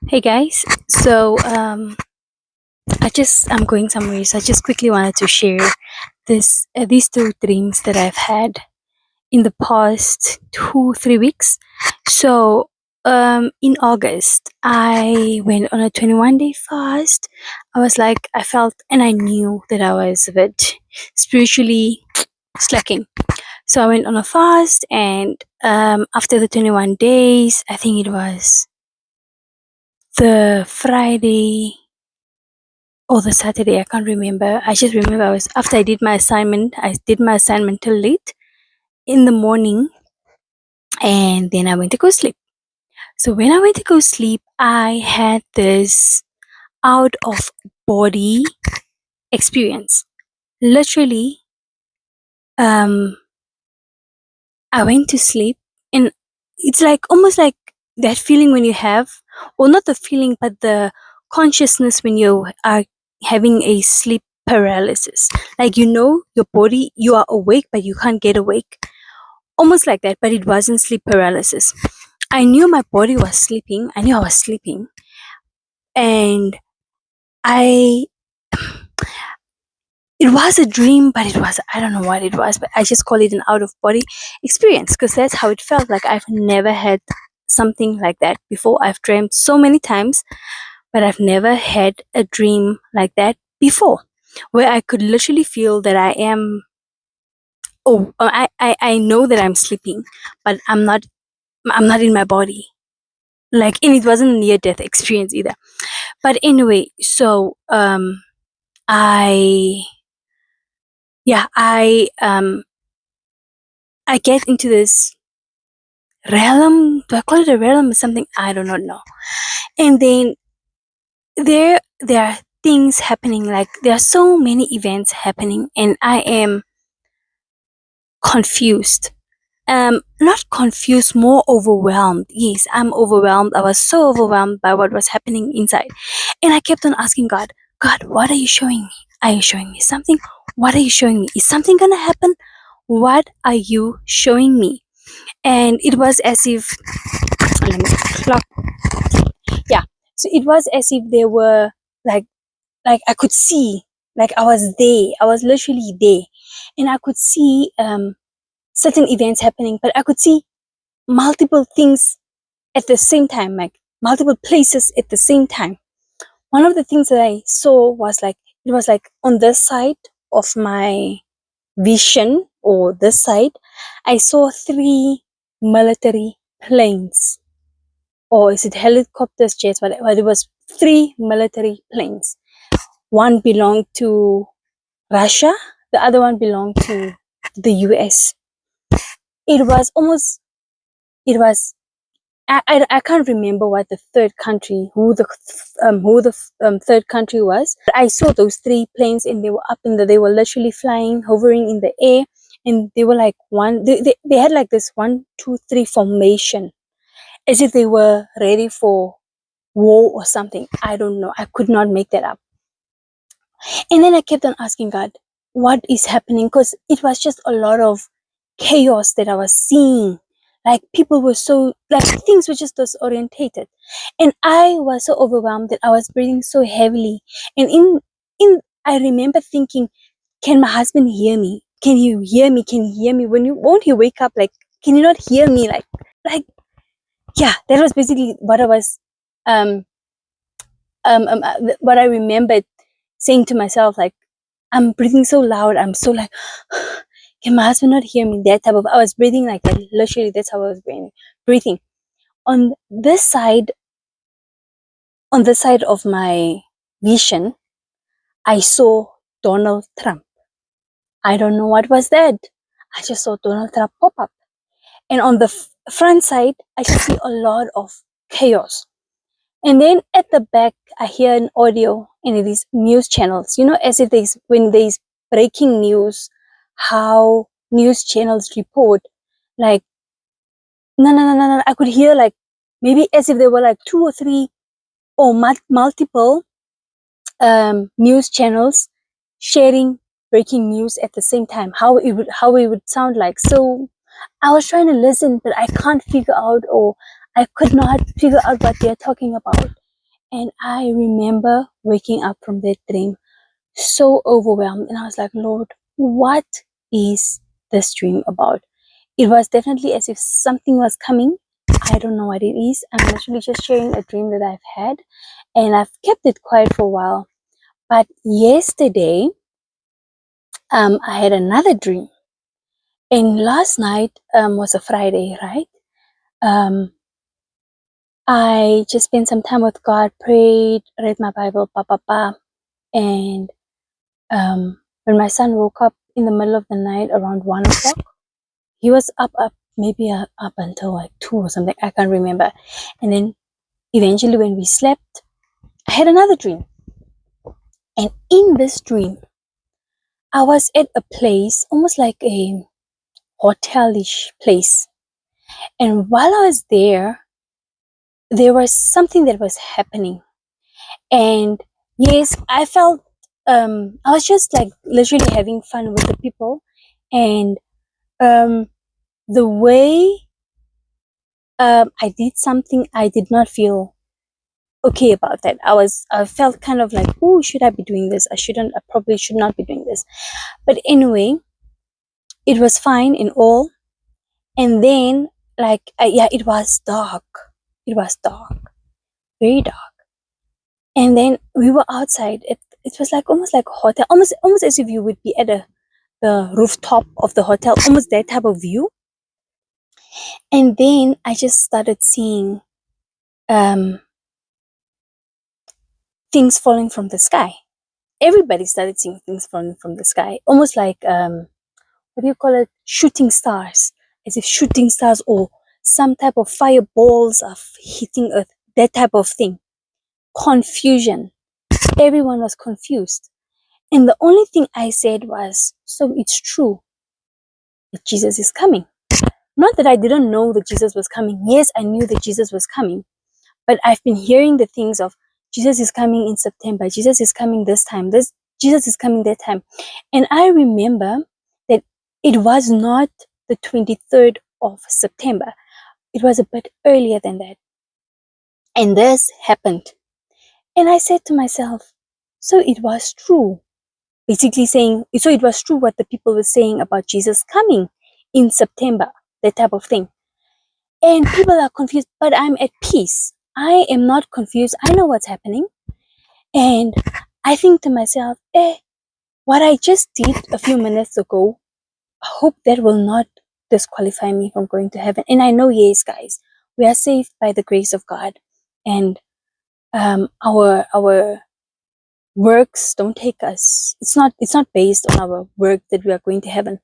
Hey guys, I'm going somewhere, so I just quickly wanted to share these two dreams that I've had in the past 2-3 weeks. So in August, I went on a 21-day fast. I felt and I knew that I was a bit spiritually slacking. So I went on a fast, and after the 21 days, I think it was the Friday or the Saturday, I can't remember. I just remember I was after I did my assignment till late in the morning, and then I went to go sleep. So when I went to go sleep, I had this out of body experience. Literally, um I went to sleep, and it's like almost like that feeling when you have, or not the feeling, but the consciousness when you are having a sleep paralysis. Like, your body, you are awake, but you can't get awake. Almost like that, but it wasn't sleep paralysis. I knew my body was sleeping. I knew I was sleeping. And I, it was a dream, but I don't know what it was, but I just call it an out of body experience because that's how it felt. Like, I've never had something like that before. I've dreamt so many times, but I've never had a dream like that before, where I could literally feel that I know that I'm sleeping, but I'm not in my body. Like, and it wasn't a near death experience either. But anyway, so I yeah I get into this realm. Do I call it a realm or something? I do not know. And then there are things happening. Like, there are so many events happening, and I am confused. Not confused, more overwhelmed. Yes, I'm overwhelmed. I was so overwhelmed by what was happening inside, and I kept on asking God, God, what are you showing me? Are you showing me something? What are you showing me? Is something gonna happen? What are you showing me? And it was as if, let me clock. Yeah. So it was as if there were, like I could see, like I was there. I was literally there, and I could see certain events happening, but I could see multiple things at the same time, like multiple places at the same time. One of the things that I saw was like, it was like on this side of my vision, or this side, I saw three military planes, or is it helicopters, jets, whatever. It was three military planes. One belonged to Russia, the other one belonged to the US. It was almost, it was, I can't remember what the third country, who the third country was. But I saw those three planes, and they were they were literally flying, hovering in the air, and they were like they had like this 1, 2, 3 formation, as if they were ready for war or something. I don't know. I could not make that up. And then I kept on asking God, what is happening? Because it was just a lot of chaos that I was seeing. Like, people were so, like, things were just disorientated. And I was so overwhelmed that I was breathing so heavily. And I remember thinking, can my husband hear me? Can you hear me? Can you hear me? Won't he wake up? Like, can you not hear me? Like, yeah, that was basically what I was, what I remembered saying to myself, like, I'm breathing so loud. I'm so like, can my husband not hear me? That type of, I was breathing like that. Literally, that's how I was breathing. On this side, of my vision, I saw Donald Trump. I don't know what was that. I just saw Donald Trump pop up. And on the front side, I just see a lot of chaos. And then at the back, I hear an audio, and it is news channels. As if when there's breaking news, how news channels report, like, no, no, no, no, no. I could hear, like, maybe as if there were like 2 or 3 or multiple news channels sharing breaking news at the same time. How it would sound like. So I was trying to listen, but I can't figure out, or I could not figure out what they're talking about. And I remember waking up from that dream so overwhelmed. And I was like, Lord, what is this dream about? It was definitely as if something was coming. I don't know what it is. I'm actually just sharing a dream that I've had. And I've kept it quiet for a while. But yesterday, I had another dream. And last night was a Friday, right? Um, I just spent some time with God, prayed, read my Bible, and when my son woke up in the middle of the night around 1 o'clock, he was up, maybe up until like 2 or something. I can't remember. And then eventually, when we slept, I had another dream. And in this dream, I was at a place, almost like a hotelish place. And while I was there was something that was happening. And yes, I felt I was just like literally having fun with the people. And the way I did something, I did not feel okay about that. I felt kind of like, oh, should I be doing this? I probably should not be doing this. But anyway, it was fine in all. And then, like, yeah, it was dark. It was dark, very dark. And then we were outside. It was like almost like a hotel, almost as if you would be at the rooftop of the hotel, almost that type of view. And then I just started seeing um, things falling from the sky. Everybody started seeing things falling from the sky, almost like what do you call it? Shooting stars, as if shooting stars or some type of fireballs are hitting Earth. That type of thing. Confusion. Everyone was confused. And the only thing I said was, so it's true that Jesus is coming. Not that I didn't know that Jesus was coming. Yes, I knew that Jesus was coming. But I've been hearing the things of Jesus is coming in September. Jesus is coming this time. Jesus is coming that time. And I remember that it was not the 23rd of September. It was a bit earlier than that. And this happened. And I said to myself, so it was true. Basically saying, so it was true what the people were saying about Jesus coming in September, that type of thing. And people are confused, but I'm at peace. I am not confused. I know what's happening. And I think to myself, what I just did a few minutes ago, I hope that will not disqualify me from going to heaven. And I know, yes, guys, we are saved by the grace of God. And our works don't take us. It's not based on our work that we are going to heaven.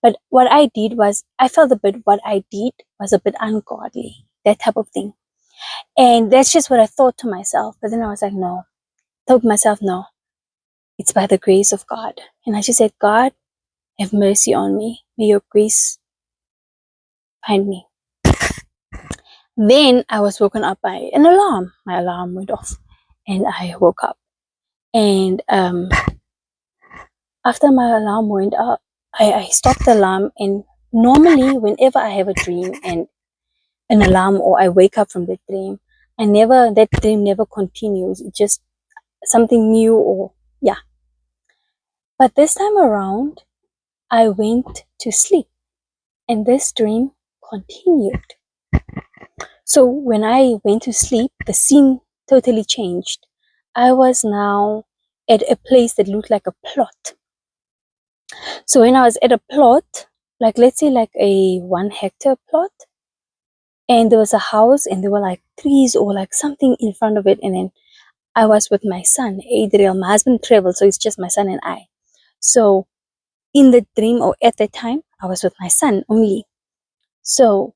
But what I did was, I felt what I did was a bit ungodly, that type of thing. And that's just what I thought to myself. But then I was like, no. I told myself, no. It's by the grace of God. And I just said, God, have mercy on me. May your grace find me. Then I was woken up by an alarm. My alarm went off. And I woke up. And after my alarm went up, I stopped the alarm. And normally, whenever I have a dream and an alarm or I wake up from that dream, that dream never continues. It's just something new or, yeah. But this time around, I went to sleep and this dream continued. So when I went to sleep, the scene totally changed. I was now at a place that looked like a plot. So when I was at a plot, like let's say like a 1 hectare plot, and there was a house and there were like trees or like something in front of it, and then I was with my son, Adriel. My husband traveled, so it's just my son and I. So in the dream or at that time, I was with my son only. So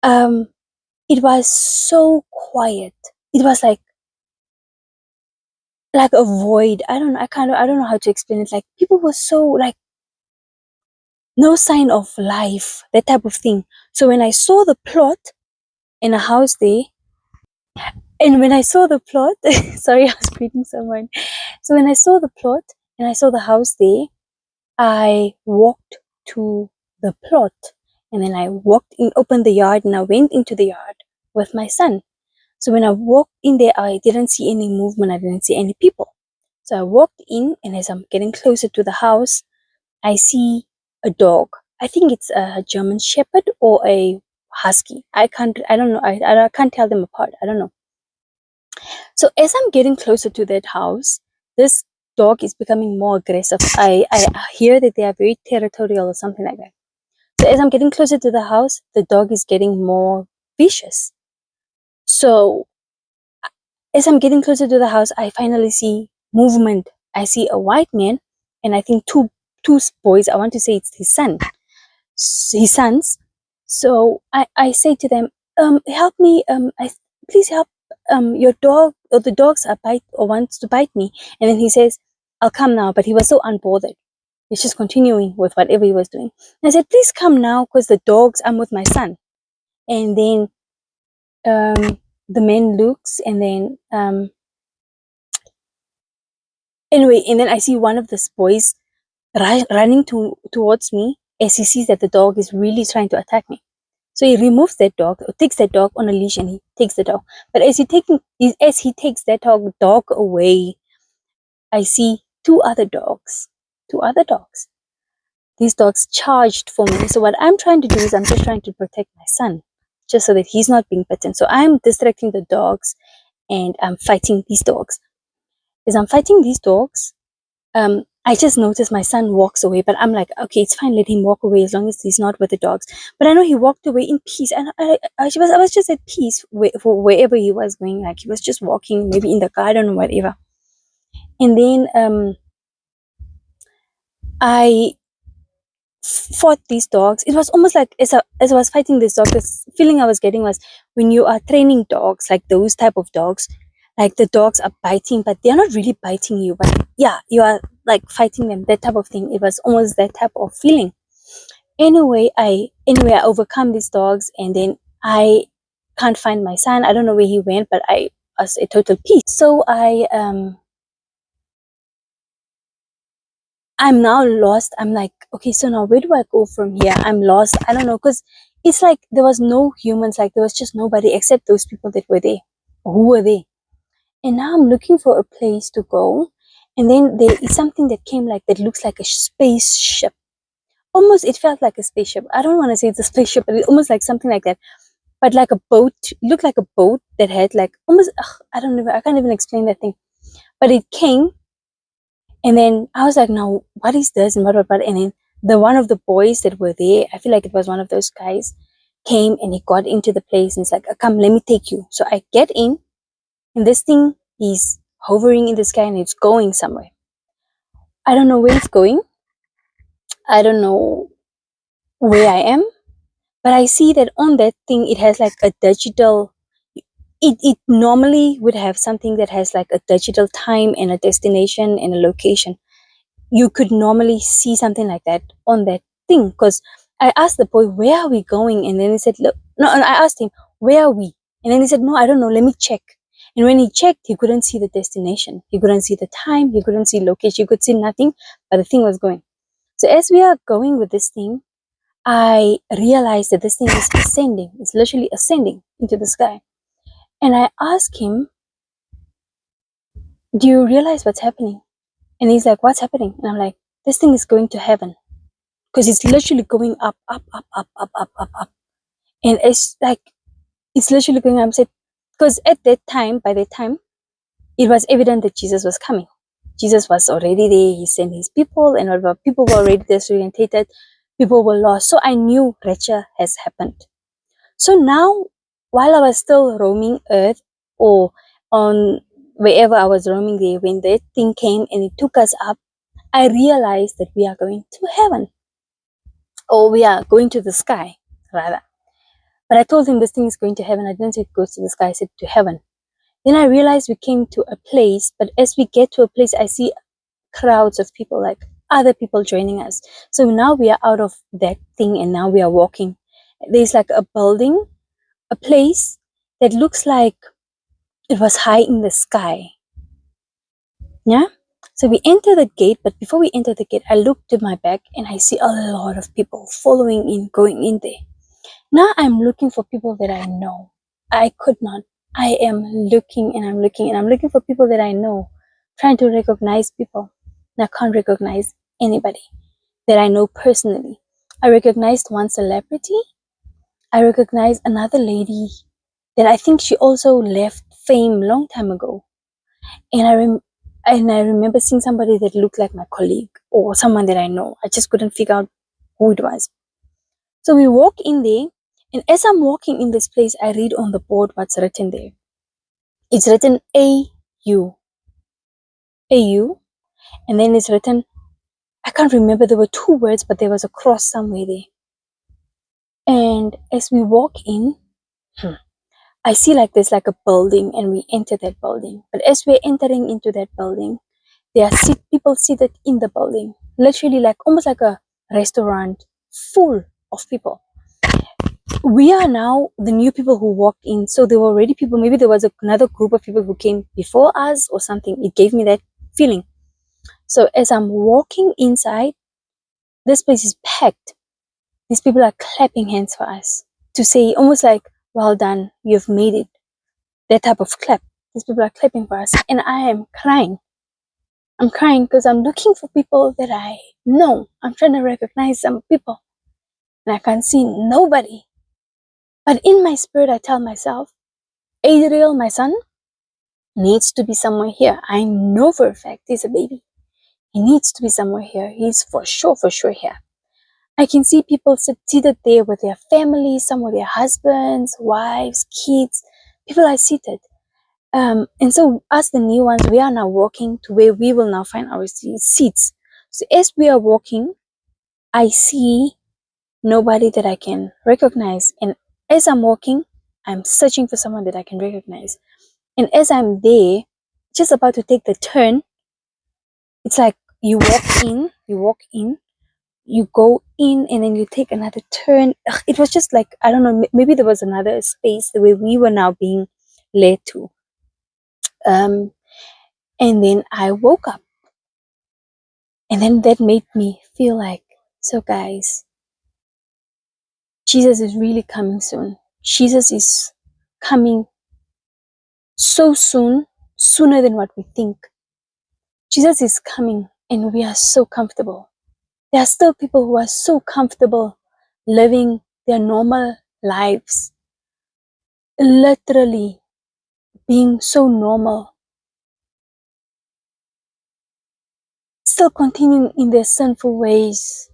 it was so quiet. It was like a void. I don't know how to explain it. Like people were so like no sign of life, that type of thing. So when I saw the plot in a house there, and when I saw the plot, sorry, I was greeting someone. So when I saw the plot and I saw the house there, I walked to the plot and then I walked in, opened the yard, and I went into the yard with my son. So when I walked in there, I didn't see any movement. I didn't see any people. So I walked in, and as I'm getting closer to the house, I see a dog. I think it's a German Shepherd or a Husky. I don't know. I can't tell them apart. I don't know. So as I'm getting closer to that house, this dog is becoming more aggressive. I hear that they are very territorial or something like that. So as I'm getting closer to the house, the dog is getting more vicious. So as I'm getting closer to the house, I finally see movement. I see a white man, and I think two boys. I want to say it's his sons. So I say to them, help me, please help, your dog, or the dogs are bite or wants to bite me. And then he says, I'll come now. But he was so unbothered. He's just continuing with whatever he was doing. And I said, please come now, because the dogs, I'm with my son. And then the man looks, and then anyway, and then I see one of the boys running towards me as he sees that the dog is really trying to attack me. So he removes that dog, or takes that dog on a leash, and he takes the dog. But as he takes that dog away, I see two other dogs. Two other dogs. These dogs charged for me. So what I'm trying to do is I'm just trying to protect my son, just so that he's not being bitten. So I'm distracting the dogs, and I'm fighting these dogs. As I'm fighting these dogs, I just noticed my son walks away, but I'm like, okay, it's fine, let him walk away as long as he's not with the dogs. But I know he walked away in peace, and I was just at peace for wherever he was going. Like, he was just walking, maybe in the garden or whatever. And then I fought these dogs. It was almost like as I was fighting this dog, this feeling I was getting was, when you are training dogs, like those type of dogs, like the dogs are biting, but they're not really biting you, but yeah, you are like fighting them, that type of thing. It was almost that type of feeling. Anyway, I overcome these dogs, and then I can't find my son. I don't know where he went, but I was a total peace. So I'm now lost. I'm like, okay, so now where do I go from here? I'm lost. I don't know, because it's like there was no humans, like there was just nobody except those people that were there, who were there. And now I'm looking for a place to go. And then there is something that came, like, that looks like a spaceship. Almost, it felt like a spaceship. I don't want to say it's a spaceship, but it almost like something like that. But like a boat, it looked like a boat that had like almost, I don't know, I can't even explain that thing. But it came, and then I was like, now what is this, and what? And then the one of the boys that were there, I feel like it was one of those guys, came, and he got into the place, and it's like, come, let me take you. So I get in, and this thing is hovering in the sky, and it's going somewhere. I don't know where it's going. I don't know where I am, but I see that on that thing, it has like a digital, it normally would have something that has like a digital time and a destination and a location. You could normally see something like that on that thing, because I asked the boy, where are we going? And then he said, look, no, and I asked him, where are we? And then he said, no, I don't know, let me check. And when he checked, he couldn't see the destination, he couldn't see the time, he couldn't see location, he could see nothing, but the thing was going. So as we are going with this thing, I realized that this thing is ascending. It's literally ascending into the sky. And I asked him, do you realize what's happening? And he's like, what's happening? And I'm like, this thing is going to heaven. Because it's literally going up, up, up, up, up, up, up, up. And it's like, it's literally going up. Because at that time, by that time, it was evident that Jesus was coming. Jesus was already there. He sent his people, and all people were already disorientated. People were lost. So I knew rapture has happened. So now, while I was still roaming earth, or on wherever I was roaming there, when that thing came and it took us up, I realized that we are going to heaven, or we are going to the sky, rather. But I told him this thing is going to heaven. I didn't say it goes to the sky, I said to heaven. Then I realized we came to a place, but as we get to a place, I see crowds of people, like other people joining us. So now we are out of that thing, and now we are walking. There's like a building, a place that looks like it was high in the sky. Yeah. So we enter the gate, but before we enter the gate, I look to my back, and I see a lot of people following in, going in there. Now I'm looking for people that I know. I could not I am looking and I'm looking and I'm looking for people that I know, trying to recognize people. And I can't recognize anybody that I know personally. I recognized one celebrity. I recognized another lady that I think she also left fame long time ago. And I remember seeing somebody that looked like my colleague or someone that I know. I just couldn't figure out who it was. So we walk in there, and as I'm walking in this place, I read on the board what's written there. It's written AU, AU, and then it's written, I can't remember, there were two words, but there was a cross somewhere there. And as we walk in, I see like there's like a building, and we enter that building. But as we're entering into that building, there are people seated in the building, literally like almost like a restaurant full of people. We are now the new people who walked in. So there were already people, maybe there was another group of people who came before us or something. It gave me that feeling. So as I'm walking inside, this place is packed. These people are clapping hands for us to say almost like, well done, you've made it. That type of clap. These people are clapping for us. And I am crying. I'm crying because I'm looking for people that I know. I'm trying to recognize some people. And I can't see nobody. But in my spirit, I tell myself, Adriel, my son, needs to be somewhere here. I know for a fact he's a baby. He needs to be somewhere here. He's for sure here. I can see people seated there with their families, some with their husbands, wives, kids. People are seated. And so us, the new ones, we are now walking to where we will now find our seats. So as we are walking, I see nobody that I can recognize. And as I'm walking, I'm searching for someone that I can recognize. And as I'm there, just about to take the turn, it's like you walk in, you go in, and then you take another turn. Ugh, it was just like, I don't know, maybe there was another space the way we were now being led to. And then I woke up, and then that made me feel like, so guys, Jesus is really coming soon. Jesus is coming so soon, sooner than what we think. Jesus is coming, and we are so comfortable. There are still people who are so comfortable living their normal lives, literally being so normal, still continuing in their sinful ways,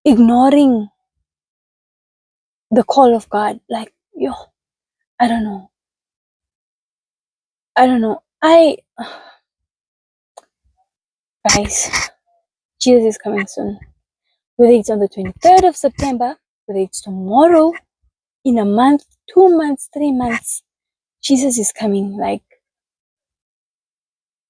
ignoring the call of God. Like, yo, I don't know. Guys, Jesus is coming soon. Whether it's on the 23rd of September, whether it's tomorrow, in a month, 2 months, 3 months, Jesus is coming. Like,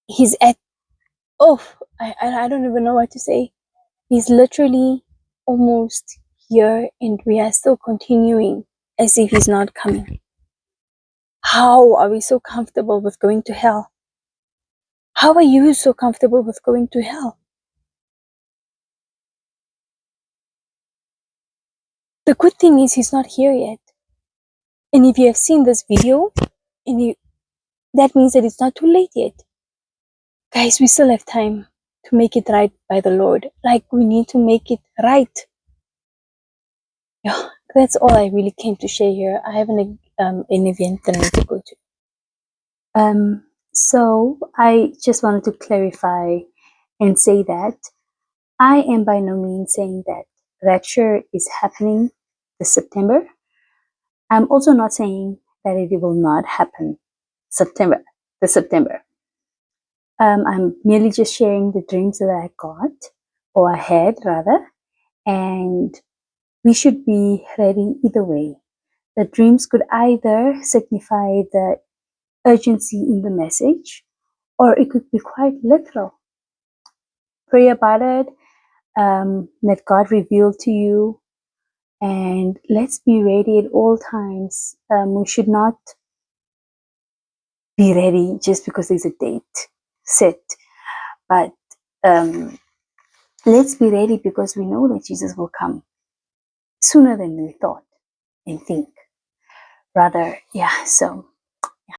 he's at, oh, I don't even know what to say. He's literally almost here, and we are still continuing as if he's not coming. How are we so comfortable with going to hell? How are you so comfortable with going to hell? The good thing is he's not here yet. And if you have seen this video, that means that it's not too late yet. Guys, we still have time to make it right by the Lord. Like, we need to make it right. Yeah, that's all I really came to share here. I have an event that I need to go to. So I just wanted to clarify and say that I am by no means saying that rapture is happening this September. I'm also not saying that it will not happen this September. I'm merely just sharing the dreams that I got, or I had rather, and we should be ready either way. The dreams could either signify the urgency in the message, or it could be quite literal. Pray about it, let God reveal to you, and let's be ready at all times. We should not be ready just because there's a date set, but let's be ready because we know that Jesus will come sooner than we thought and think. Rather, yeah, so